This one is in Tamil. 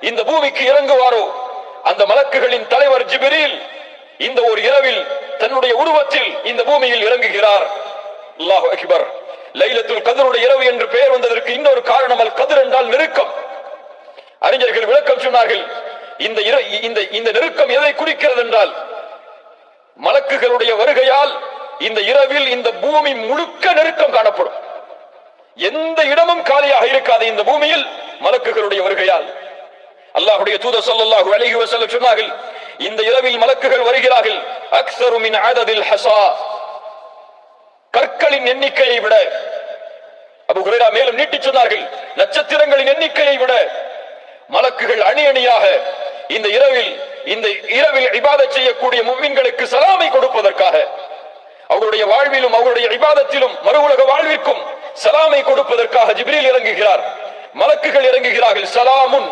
இந்த பூமிக்கு இறங்குவாரோ அந்த மலக்குகளின் தலைவர் ஜிப்ரீல் இந்த ஒரு இரவில் தன்னுடைய உருவத்தில் இந்த பூமியில் இறங்குகிறார். அல்லாஹு அக்பர். லைலத்துல் கத்ருடைய இரவு என்று பெயர் வந்ததற்கு இன்னொரு காரணம் அல் கத்ர் என்றால் நெருக்கம். அறிஞர்கள் விளக்கம் சொன்னார்கள். இந்த நெருக்கம் எதை குறிக்கிறது என்றால், மலக்குகளுடைய வருகையால் இந்த இரவில் இந்த பூமி முழுக்க நெருக்கம் காணப்படும். எந்த இடமும் காலியாக இருக்காது இந்த பூமியில் மலக்குகளுடைய வருகையால். அல்லாஹ்வுடைய தூதர் ஸல்லல்லாஹு அலைஹி வஸல்லம் சொன்னார்கள், இந்த இரவில் மலக்குகள் வருகிறார்கள் அக்ஸரு மின் அததில் ஹஸா, கற்களின் எண்ணிக்கையை விட. அபூ ஹுரைரா மேலும் நீட்டி சொன்னார்கள், நட்சத்திரங்களின் எண்ணிக்கையை விட மலக்குகள் அணி அணியாக இந்த இரவில் இபாதத் செய்யக்கூடிய முஃமின்களுக்கு சலாமை கொடுப்பதற்காக, அவருடைய வாழ்விலும் அவருடைய இபாதத்திலும் மறு உலக வாழ்விற்கும் சலாமை கொடுப்பதற்காக ஜிப்ரீல் இறங்குகிறார். மலக்குகள் இறங்குகிறார்கள். சலாமுன்